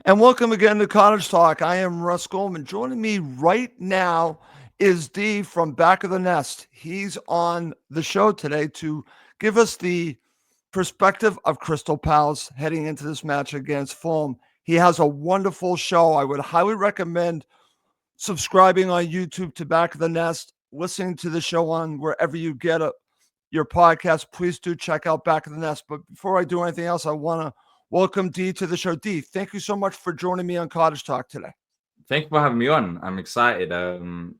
And welcome again to Cottage Talk. I am Russ Goldman. Joining me right now is D from Back of the Nest. He's on the show today to give us the perspective of Crystal Palace heading into this match against Fulham. He has a wonderful show. I would highly recommend subscribing on YouTube to Back of the Nest, listening to the show on wherever you get your podcast. Please do check out Back of the Nest. But before I do anything else, I want to welcome D to the show. D, thank you so much for joining me on Cottage Talk today. Thank you for having me on. I'm excited.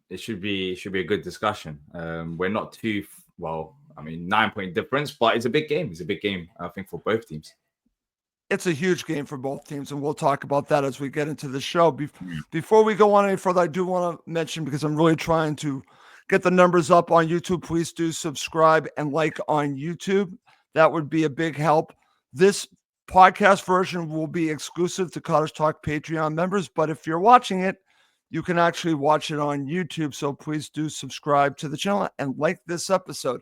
It should be a good discussion. We're not too well. I mean, 9 point difference, but it's a big game. It's a big game, I think, for both teams. It's a huge game for both teams, and we'll talk about that as we get into the show. Before we go on any further, I do want to mention, because I'm really trying to get the numbers up on YouTube, please do subscribe and like on YouTube. That would be a big help. This podcast version will be exclusive to Cottage Talk Patreon members, but if you're watching it, you can actually watch it on YouTube. So please do subscribe to the channel and like this episode.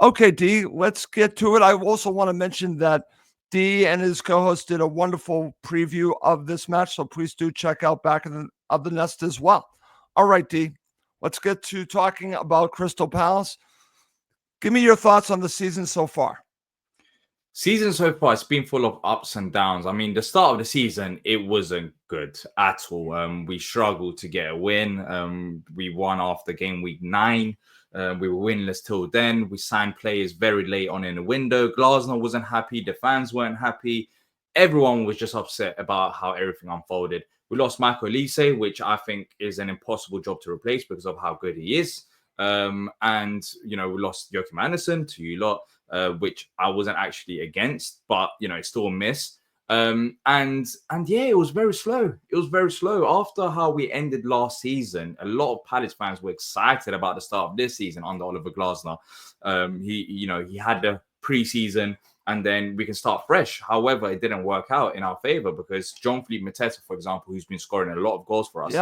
Okay, D, let's get to it. I also want to mention that D and his co-host did a wonderful preview of this match, so please do check out Back of the Nest as well. All right, D, let's get to talking about Crystal Palace. Give me your thoughts on the season so far. Season so far, it's been full of ups and downs. I mean, the start of the season, it wasn't good at all. We struggled to get a win. We won after game week 9. We were winless till then. We signed players very late on in the window. Glasner wasn't happy. The fans weren't happy. Everyone was just upset about how everything unfolded. We lost Michael Olise, which I think is an impossible job to replace because of how good he is. And, we lost Joachim Andersen to you lot. Which I wasn't actually against, but it's still a miss. And yeah, it was very slow. It was very slow. After how we ended last season, a lot of Palace fans were excited about the start of this season under Oliver Glasner. He had the preseason, and then we can start fresh. However, it didn't work out in our favor because Jean-Philippe Mateta, for example, who's been scoring a lot of goals for us,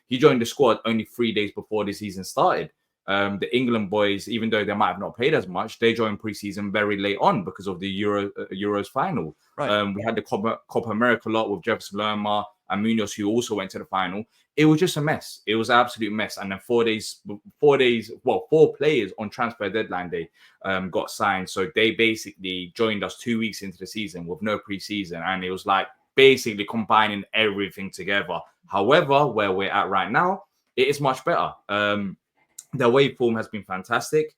he joined the squad only 3 days before the season started. The England boys, even though they might have not played as much, they joined preseason very late on because of the Euros final. Right. We had the Copa America lot with Jefferson Lerma and Munoz, who also went to the final. It was just a mess. It was an absolute mess. And then 4 players on transfer deadline day got signed. So they basically joined us 2 weeks into the season with no preseason. And it was like basically combining everything together. However, where we're at right now, it is much better. The away form has been fantastic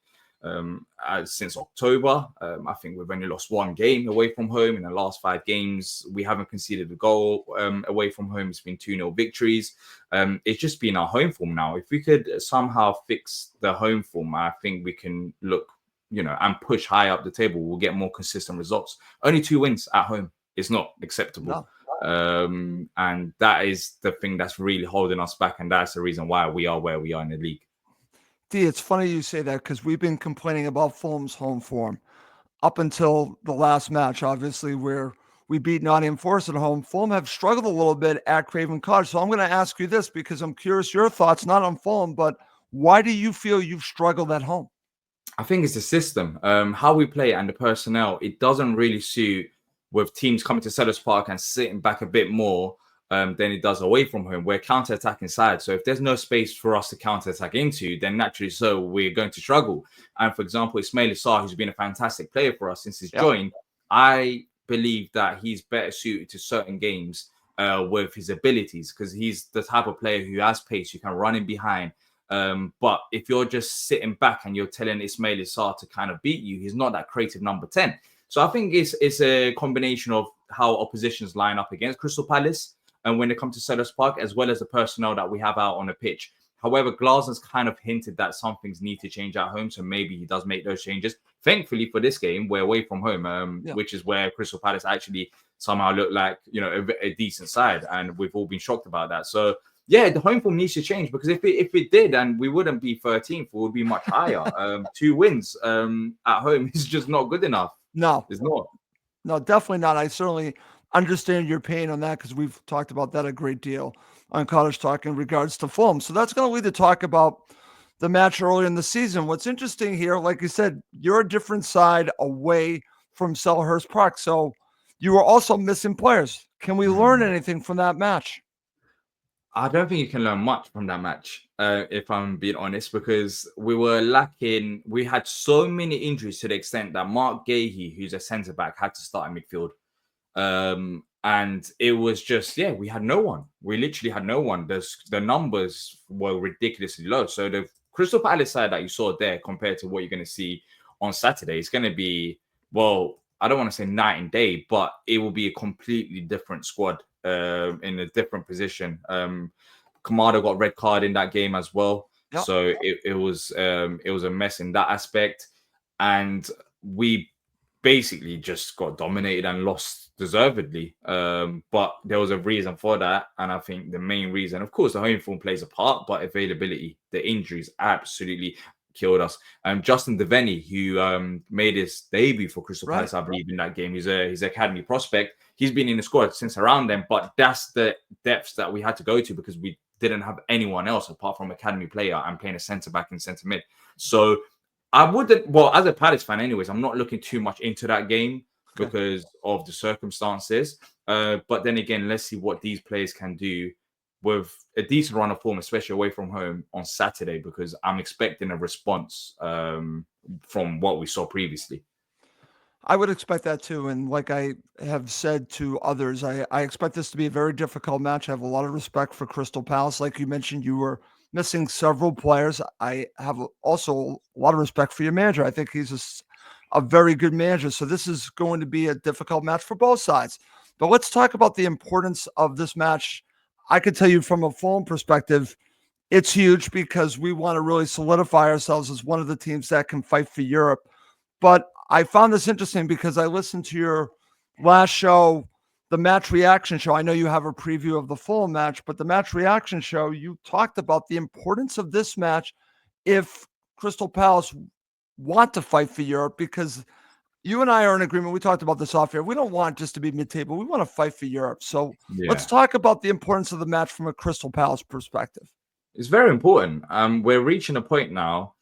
since October. I think we've only lost one game away from home. In the last 5 games, we haven't conceded a goal away from home. It's been 2-0 victories. It's just been our home form now. If we could somehow fix the home form, I think we can look, and push high up the table. We'll get more consistent results. Only 2 wins at home is not acceptable. No. And that is the thing that's really holding us back. And that's the reason why we are where we are in the league. D, it's funny you say that because we've been complaining about Fulham's home form up until the last match, obviously, where we beat Nottingham Forest at home. Fulham have struggled a little bit at Craven Cottage. So I'm going to ask you this because I'm curious your thoughts, not on Fulham, but why do you feel you've struggled at home? I think it's the system, how we play and the personnel. It doesn't really suit with teams coming to Sellers Park and sitting back a bit more than it does away from home. We're counter-attacking side. So if there's no space for us to counter-attack into, then naturally so we're going to struggle. And for example, Ismail Assar, who's been a fantastic player for us since he's joined, I believe that he's better suited to certain games with his abilities because he's the type of player who has pace, you can run in behind. But if you're just sitting back and you're telling Ismail Assar to kind of beat you, he's not that creative number 10. So I think it's a combination of how oppositions line up against Crystal Palace and when it comes to Sellers Park, as well as the personnel that we have out on the pitch. However, Glasner's kind of hinted that some things need to change at home, so maybe he does make those changes. Thankfully for this game, we're away from home, which is where Crystal Palace actually somehow look like a decent side, and we've all been shocked about that. So yeah, the home form needs to change because if it did, and we wouldn't be 13th, we would be much higher. 2 wins at home is just not good enough. No, it's not. No, definitely not. I certainly understand your pain on that because we've talked about that a great deal on Cottage Talk in regards to Fulham. So that's going to lead to talk about the match earlier in the season. What's interesting here, like you said, you're a different side away from Selhurst Park. So you were also missing players. Can we learn Mm. anything from that match? I don't think you can learn much from that match, if I'm being honest, because we were lacking. We had so many injuries to the extent that Mark Gahey, who's a centre back, had to start in midfield. And it was just, yeah, we had no one. We literally had no one. The numbers were ridiculously low. So the Crystal Palace side that you saw there compared to what you're going to see on Saturday is going to be, well, I don't want to say night and day, but it will be a completely different squad in a different position. Kamada got red card in that game as well. Yep. So it was a mess in that aspect. And we basically just got dominated and lost deservedly. But there was a reason for that. And I think the main reason, of course, the home form plays a part, but availability, the injuries absolutely killed us. Justin Devaney, who made his debut for Crystal Palace, I believe, in that game. He's an academy prospect. He's been in the squad since around then, but that's the depths that we had to go to because we didn't have anyone else apart from academy player and playing a centre back and centre mid. So I wouldn't, well, as a Palace fan, anyways, I'm not looking too much into that game because of the circumstances. But then again, let's see what these players can do with a decent run of form, especially away from home on Saturday, because I'm expecting a response from what we saw previously. I would expect that too. And like I have said to others, I expect this to be a very difficult match. I have a lot of respect for Crystal Palace. Like you mentioned, you were missing several players. I have also a lot of respect for your manager. I think he's a very good manager. So this is going to be a difficult match for both sides. But let's talk about the importance of this match. I could tell you from a Fulham perspective, it's huge because we want to really solidify ourselves as one of the teams that can fight for Europe. But I found this interesting because I listened to your last show, the match reaction show. I know you have a preview of the full match, but the match reaction show, you talked about the importance of this match if Crystal Palace want to fight for Europe, because you and I are in agreement. We talked about this off here. We don't want just to be mid-table. We want to fight for Europe. So let's Yeah. talk about the importance of the match from a Crystal Palace perspective. It's very important. We're reaching a point now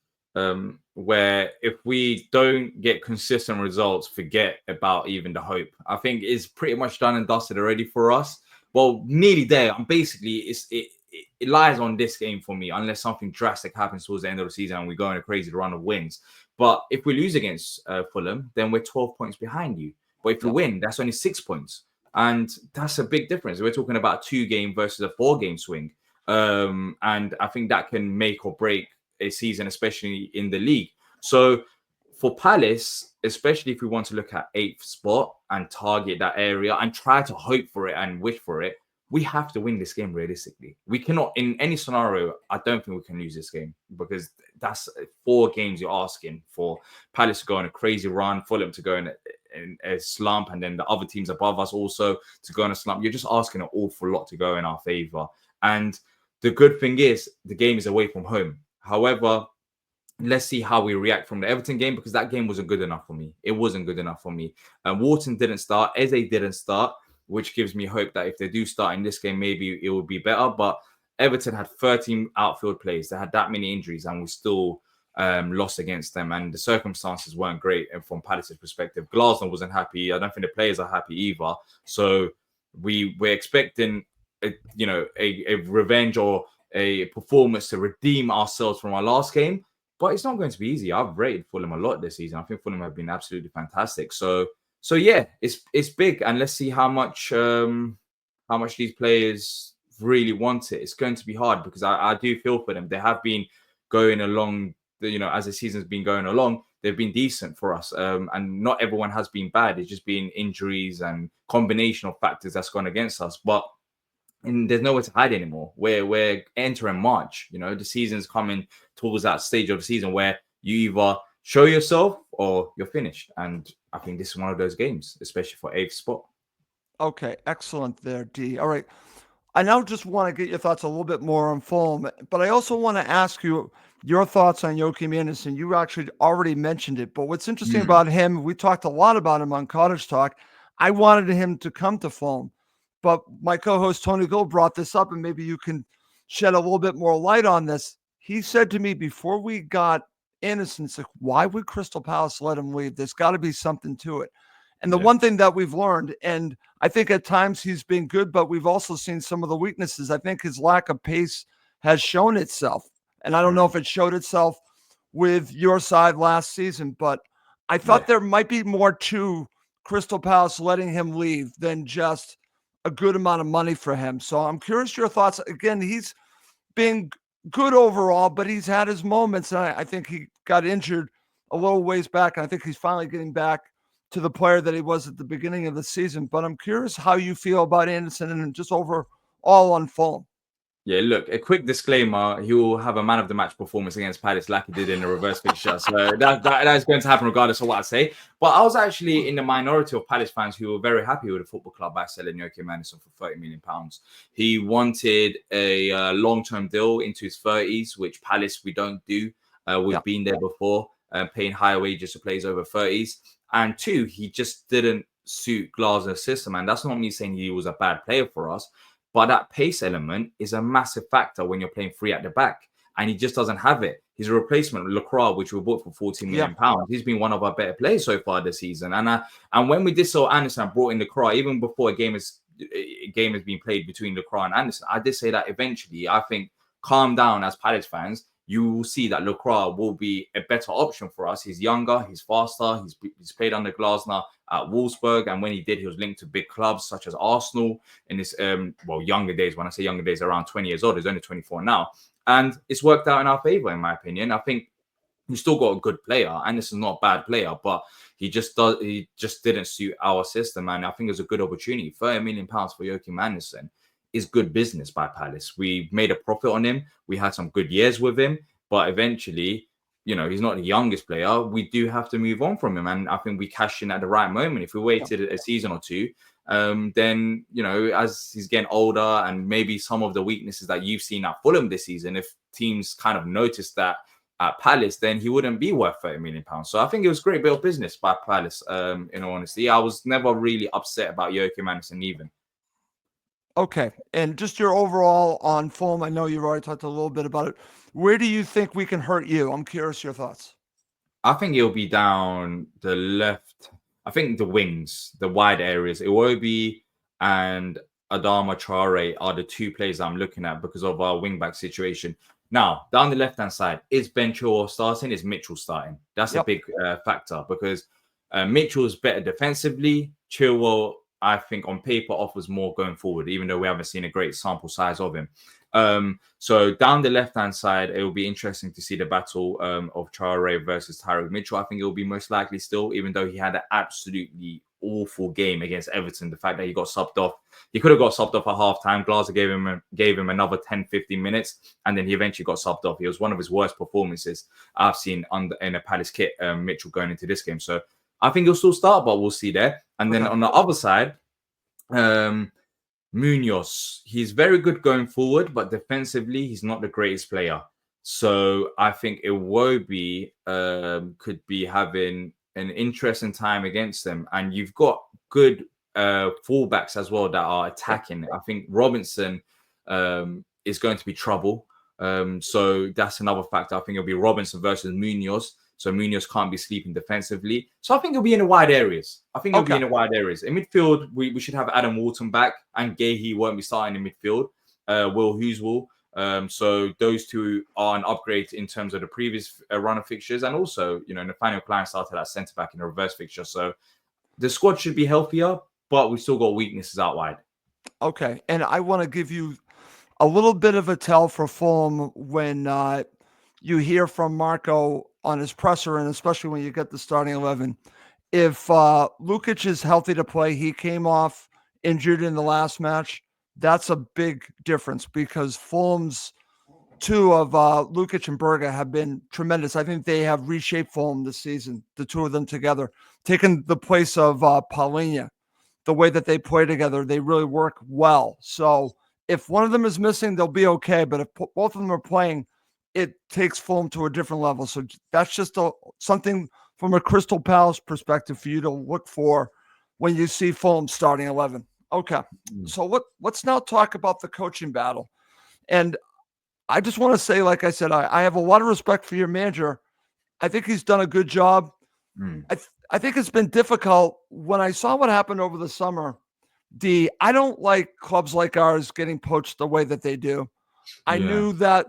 where if we don't get consistent results, forget about even the hope. I think it's pretty much done and dusted already for us. Well, nearly there. I'm basically it lies on this game for me, unless something drastic happens towards the end of the season and we go on a crazy run of wins. But if we lose against Fulham, then we're 12 points behind you. But if we win, that's only 6 points. And that's a big difference. We're talking about a 2-game versus a 4-game swing. And I think that can make or break a season, especially in the league. So for Palace, especially if we want to look at 8th spot and target that area and try to hope for it and wish for it, we have to win this game realistically. We cannot, in any scenario, I don't think we can lose this game because that's 4 games you're asking for Palace to go on a crazy run, Fulham to go in a slump, and then the other teams above us also to go on a slump. You're just asking an awful lot to go in our favor. And the good thing is the game is away from home. However, let's see how we react from the Everton game because that game wasn't good enough for me. It wasn't good enough for me. Wharton didn't start. Eze didn't start, which gives me hope that if they do start in this game, maybe it will be better. But Everton had 13 outfield plays. They had that many injuries and we still lost against them. And the circumstances weren't great. And from Palace's perspective, Glasner wasn't happy. I don't think the players are happy either. So we're expecting a revenge or a performance to redeem ourselves from our last game, but it's not going to be easy. I've rated Fulham a lot this season. I think Fulham have been absolutely fantastic. So yeah, it's big, and let's see how much these players really want it. It's going to be hard because I do feel for them. They have been going along, as the season's been going along. They've been decent for us, and not everyone has been bad. It's just been injuries and combination of factors that's gone against us. But there's nowhere to hide anymore. We're entering March. The season's coming towards that stage of the season where you either show yourself or you're finished. And I think this is one of those games, especially for 8th spot. Okay, excellent there, D. All right. I now just want to get your thoughts a little bit more on Fulham, but I also want to ask you your thoughts on Joachim Andersen. You actually already mentioned it, but what's interesting about him, we talked a lot about him on Cottage Talk. I wanted him to come to Fulham, but my co-host Tony Gold brought this up, and maybe you can shed a little bit more light on this. He said to me before we got Andersen, like, why would Crystal Palace let him leave? There's got to be something to it. And the one thing that we've learned, and I think at times he's been good, but we've also seen some of the weaknesses. I think his lack of pace has shown itself. And I don't know if it showed itself with your side last season, but I thought there might be more to Crystal Palace letting him leave than just a good amount of money for him. So I'm curious your thoughts. Again, he's been good overall, but he's had his moments. And I think he got injured a little ways back. And I think he's finally getting back to the player that he was at the beginning of the season. But I'm curious how you feel about Anderson and just overall on Fulham. Yeah, look, a quick disclaimer, he will have a man of the match performance against Palace like he did in the reverse fixture. So that is going to happen regardless of what I say. But I was actually in the minority of Palace fans who were very happy with the football club by selling Joachim Anderson for £30 million. He wanted a long-term deal into his 30s, which Palace, we don't do. We've been there before, paying higher wages to players over 30s. And two, he just didn't suit Glasner's system. And that's not me saying he was a bad player for us. But that pace element is a massive factor when you're playing free at the back. And he just doesn't have it. His replacement, Lacroix, which we bought for £14 million, he's been one of our better players so far this season. And when we did sell Anderson and brought in Lacroix, even before a game has been played between Lacroix and Anderson, I did say that eventually, I think, calm down as Palace fans, you will see that Lacroix will be a better option for us. He's younger, he's faster, he's played under Glasner at Wolfsburg, and when he did, he was linked to big clubs such as Arsenal in his younger days. When I say younger days, around 20 years old, he's only 24 now, and it's worked out in our favor, in my opinion. I think we still got a good player, and this is not a bad player, but he just didn't suit our system, and I think it was a good opportunity. £30 million for Joachim Anderson is good business by Palace. We made a profit on him. We had some good years with him, but eventually, he's not the youngest player. We do have to move on from him. And I think we cashed in at the right moment. If we waited a season or two, then, as he's getting older and maybe some of the weaknesses that you've seen at Fulham this season, if teams kind of noticed that at Palace, then he wouldn't be worth £30 million. So I think it was a great bit of business by Palace, in all honesty. I was never really upset about Joachim Anderson even. Okay. And just your overall on Fulham, I know you've already talked a little bit about it. Where do you think we can hurt you? I'm curious your thoughts. I think it'll be down the left. I think the wings, the wide areas, Iwobi and Adama Traore are the two players I'm looking at because of our wing-back situation. Now, down the left-hand side, is Ben Chilwell starting? Is Mitchell starting? That's a big factor because Mitchell's better defensively. Chilwell, I think, on paper offers more going forward, even though we haven't seen a great sample size of him. So down the left-hand side, it will be interesting to see the battle of Traore versus Tyrick Mitchell. I think it will be most likely still, even though he had an absolutely awful game against Everton. The fact that he got subbed off, he could have got subbed off at half-time. Glazer gave him another 10-15 minutes, and then he eventually got subbed off. It was one of his worst performances I've seen in a Palace kit, Mitchell, going into this game. So I think he'll still start, but we'll see there. And then on the other side, Munoz, he's very good going forward, but defensively, he's not the greatest player. So I think Iwobi could be having an interesting time against them. And you've got good fullbacks as well that are attacking. I think Robinson is going to be trouble. So that's another factor. I think it'll be Robinson versus Munoz. So Munoz can't be sleeping defensively. So I think it'll be in the wide areas. In midfield, we should have Adam Walton back, and Gahey won't be starting in midfield. Will Hughes. So those two are an upgrade in terms of the previous run of fixtures. And also, Nathaniel Klein started at centre-back in the reverse fixture. So the squad should be healthier, but we've still got weaknesses out wide. Okay. And I want to give you a little bit of a tell for Fulham when you hear from Marco on his presser, and especially when you get the starting 11. If Lukic is healthy to play, he came off injured in the last match. That's a big difference because Fulham's two of Lukic and Berga have been tremendous. I think they have reshaped Fulham this season, the two of them together, taking the place of Paulinho. The way that they play together, they really work well. So if one of them is missing, they'll be okay. But if both of them are playing, it takes Fulham to a different level. So that's just something from a Crystal Palace perspective for you to look for when you see Fulham starting 11. Okay. So let's now talk about the coaching battle. And I just want to say, like I said, I have a lot of respect for your manager. I think he's done a good job. I think it's been difficult when I saw what happened over the summer. I don't like clubs like ours getting poached the way that they do. I Yeah. knew that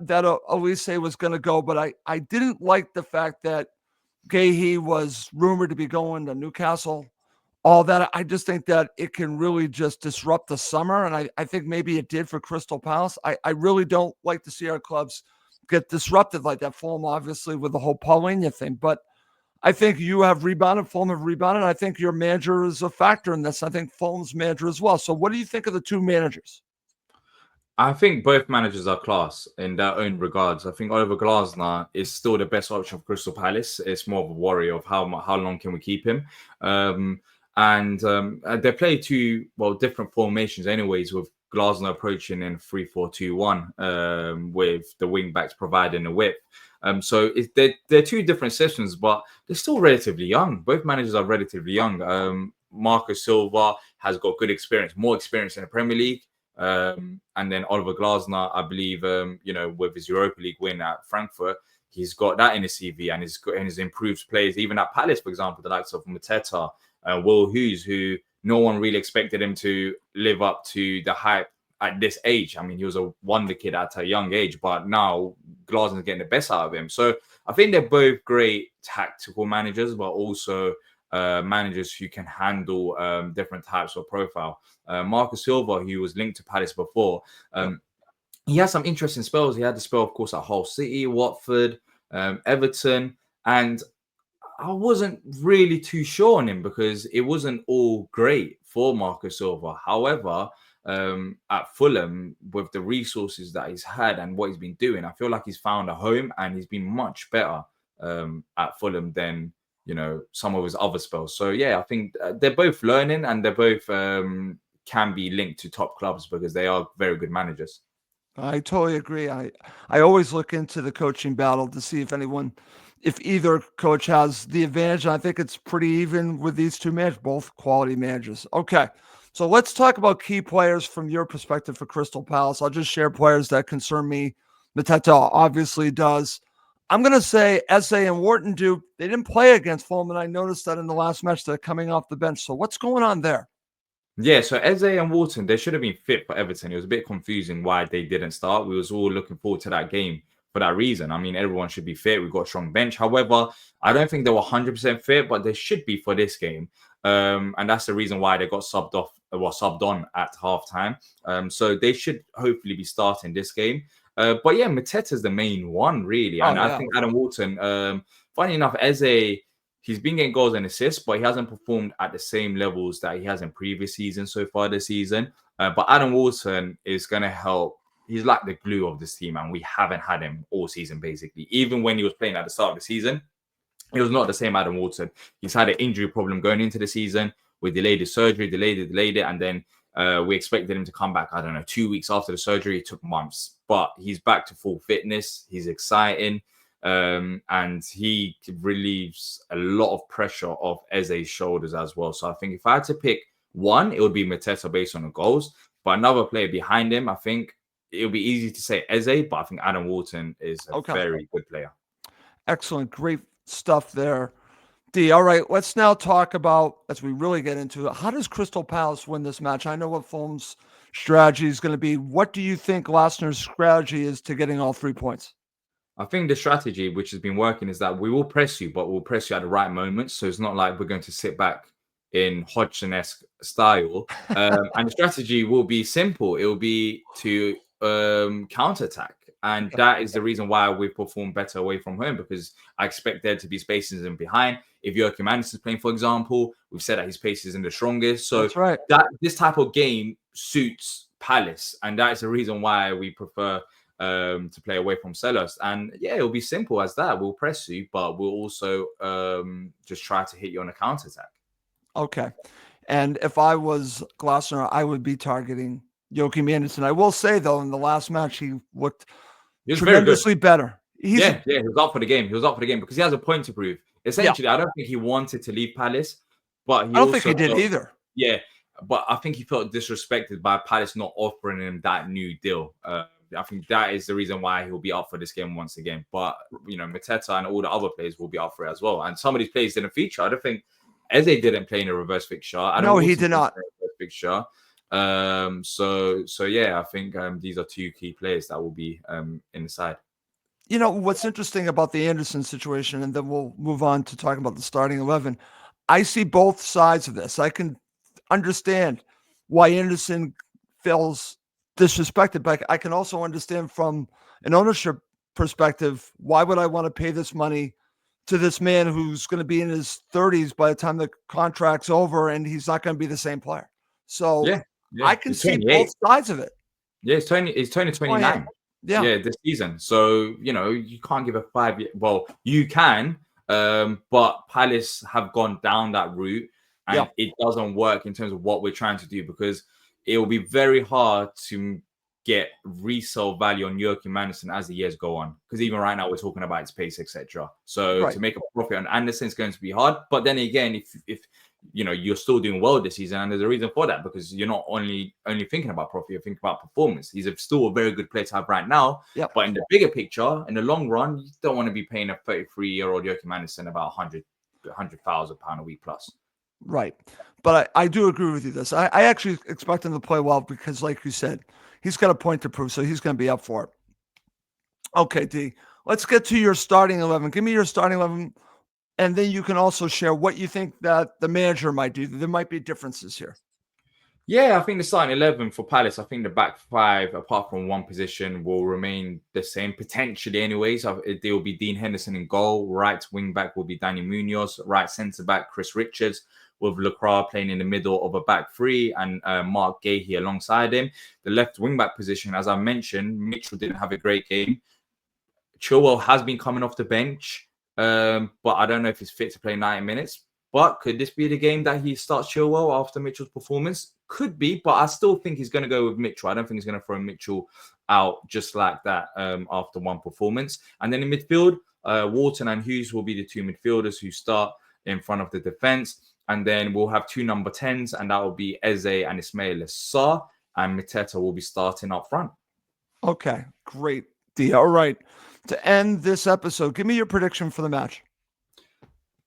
Elise was going to go, but I didn't like the fact that Gahey was rumored to be going to Newcastle. All that, I just think that it can really just disrupt the summer, and I think maybe it did for Crystal Palace. I really don't like to see our clubs get disrupted like that. Fulham, obviously, with the whole Paulinho thing, but I think you have rebounded. Fulham have rebounded. I think your manager is a factor in this. I think Fulham's manager as well. So, what do you think of the two managers? I think both managers are class in their own regards. I think Oliver Glasner is still the best option for Crystal Palace. It's more of a worry of how long can we keep him. They play two different formations, anyways, with Glasner approaching in 3-4-2-1, with the wing backs providing the width. They're two different systems, but they're still relatively young. Both managers are relatively young. Marcus Silva has got good experience, more experience in the Premier League. And then Oliver Glasner, I believe, with his Europa League win at Frankfurt, he's got that in his CV, and he's improved players, even at Palace, for example, the likes of Mateta, Will Hughes, who no one really expected him to live up to the hype at this age. I mean, he was a wonder kid at a young age, but now Glasner's getting the best out of him. So I think they're both great tactical managers, but also managers who can handle different types of profile. Marcus Silva, who was linked to Palace before, he had some interesting spells. He had the spell, of course, at Hull City, Watford, Everton, and I wasn't really too sure on him because it wasn't all great for Marcus Silva. However, at Fulham, with the resources that he's had and what he's been doing, I feel like he's found a home and he's been much better at Fulham than some of his other spells. So yeah, I think they're both learning and they're both can be linked to top clubs because they are very good managers. I totally agree. I always look into the coaching battle to see if either coach has the advantage. And I think it's pretty even with these two managers, both quality managers. Okay. So let's talk about key players from your perspective for Crystal Palace. I'll just share players that concern me. Mateta obviously does. I'm going to say SA and Wharton do. They didn't play against Fulham, and I noticed that in the last match they're coming off the bench. So what's going on there? Yeah, so Eze and Walton, they should have been fit for Everton. It was a bit confusing why they didn't start. We was all looking forward to that game for that reason. I mean, everyone should be fit. We've got a strong bench. However, I don't think they were 100% fit, but they should be for this game. And that's the reason why they got subbed on at halftime. So they should hopefully be starting this game. But yeah, Mateta's the main one, really. And I think Adam Walton, funny enough, Eze, he's been getting goals and assists, but he hasn't performed at the same levels that he has in previous seasons so far this season. But Adam Wilson is going to help. He's like the glue of this team, and we haven't had him all season, basically. Even when he was playing at the start of the season, it was not the same Adam Wilson. He's had an injury problem going into the season. We delayed his surgery, delayed it, and then we expected him to come back, 2 weeks after the surgery. It took months, but he's back to full fitness. He's exciting. And he relieves a lot of pressure off Eze's shoulders as well. So I think if I had to pick one, it would be Mateta based on the goals. But another player behind him, I think it would be easy to say Eze, but I think Adam Walton is a very good player. Excellent. Great stuff there. All right, let's now talk about, as we really get into it, how does Crystal Palace win this match? I know what Fulham's strategy is going to be. What do you think Glasner's strategy is to getting all 3 points? I think the strategy which has been working is that we will press you, but we'll press you at the right moments. So it's not like we're going to sit back in Hodgson-esque style. And the strategy will be simple. It will be to counterattack. And that is the reason why we perform better away from home, because I expect there to be spaces in behind. If Joachim Andersen is playing, for example, we've said that his pace isn't the strongest. So that's right. This type of game suits Palace. And that is the reason why we prefer to play away from Sellers. And yeah, it'll be simple as that. We'll press you, but we'll also just try to hit you on a counter attack. Okay. And if I was Glasner, I would be targeting Joachim Andersen. I will say, though, in the last match, he looked tremendously better. He was up for the game. He was up for the game because he has a point to prove. Essentially, I don't think he wanted to leave Palace, but I don't think he did either. Yeah, but I think he felt disrespected by Palace not offering him that new deal. I think that is the reason why he'll be up for this game once again. But, Mateta and all the other players will be up for it as well. And some of these players didn't feature. I don't think Eze didn't play in a reverse fixture. Adam No, he Wharton did didn't not. play in a reverse fixture. So yeah, I think these are two key players that will be in the side. You know, what's interesting about the Anderson situation, and then we'll move on to talking about the starting 11. I see both sides of this. I can understand why Anderson feels disrespected, but I can also understand from an ownership perspective, why would I want to pay this money to this man who's going to be in his 30s by the time the contract's over and he's not going to be the same player? So Yeah, yeah. I can He's see both 28. sides of it. Yeah, he's turning 28. 29. Yeah. Yeah, this season. So, you can't give a 5 year. Well, you can, but Palace have gone down that route Yeah. and it doesn't work in terms of what we're trying to do because it will be very hard to get resale value on Joachim Anderson as the years go on. Because even right now we're talking about its pace, etc. So Right. to make a profit on Anderson is going to be hard. But then again, if you're still doing well this season, and there's a reason for that because you're not only thinking about profit, you're thinking about performance. He's still a very good player to have right now. Yep. But in the bigger picture, in the long run, you don't want to be paying a 33-year-old Joachim Anderson about £100,000 a week plus. Right. But I do agree with you this. I actually expect him to play well because, like you said, he's got a point to prove, so he's going to be up for it. Okay, D. Let's get to your starting 11. Give me your starting 11, and then you can also share what you think that the manager might do. There might be differences here. Yeah, I think the starting 11 for Palace, I think the back five, apart from one position, will remain the same, potentially anyways. There will be Dean Henderson in goal. Right wing back will be Danny Munoz. Right centre back, Chris Richards, with Lacroix playing in the middle of a back three and Mark Gahey alongside him. The left wing back position, as I mentioned, Mitchell didn't have a great game. Chilwell has been coming off the bench, but I don't know if he's fit to play 90 minutes. But could this be the game that he starts Chilwell after Mitchell's performance? Could be, but I still think he's going to go with Mitchell. I don't think he's going to throw Mitchell out just like that after one performance. And then in midfield, Wharton and Hughes will be the two midfielders who start in front of the defense. And then we'll have two number 10s, and that will be Eze and Ismail Assar. And Mateta will be starting up front. Okay, great. D. All right. To end this episode, give me your prediction for the match.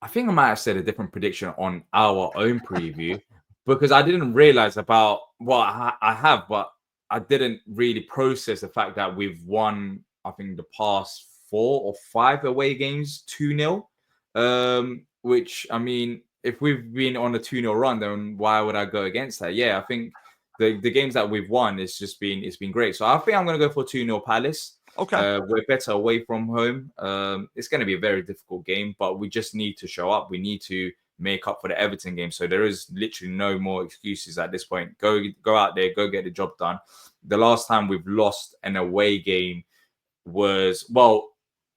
I think I might have said a different prediction on our own preview because I didn't realize about I have, but I didn't really process the fact that we've won, I think, the past 4 or 5 away games 2-0. Which, I mean, if we've been on a 2-0 run, then why would I go against that? Yeah, I think the games that we've won, it's been great. So I think I'm going to go for 2-0 Palace. Okay. We're better away from home. It's going to be a very difficult game, but we just need to show up. We need to make up for the Everton game. So there is literally no more excuses at this point. Go out there, go get the job done. The last time we've lost an away game was,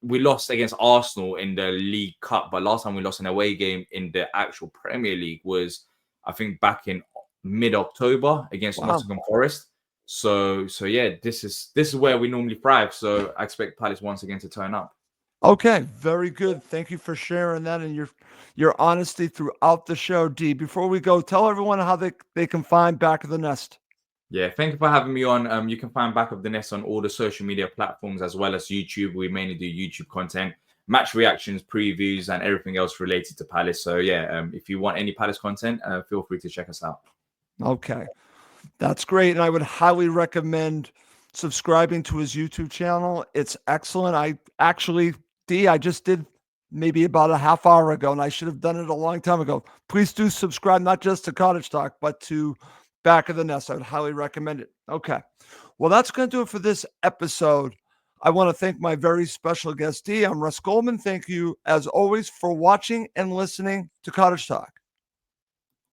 we lost against Arsenal in the League Cup, but last time we lost an away game in the actual Premier League was, I think, back in mid-October against Nottingham Forest. So yeah, this is where we normally thrive. So I expect Palace once again to turn up. Okay, very good. Thank you for sharing that and your honesty throughout the show, D. Before we go, tell everyone how they can find Back of the Nest. Yeah, thank you for having me on. You can find Back of the Nest on all the social media platforms as well as YouTube. We mainly do YouTube content, match reactions, previews, and everything else related to Palace. So yeah, if you want any Palace content, feel free to check us out. Okay. That's great. And I would highly recommend subscribing to his YouTube channel. It's excellent. I just did maybe about a half hour ago, and I should have done it a long time ago. Please do subscribe, not just to Cottage Talk, but to Back of the Nest. I would highly recommend it. Okay. Well, that's going to do it for this episode. I want to thank my very special guest, D. I'm Russ Goldman. Thank you, as always, for watching and listening to Cottage Talk.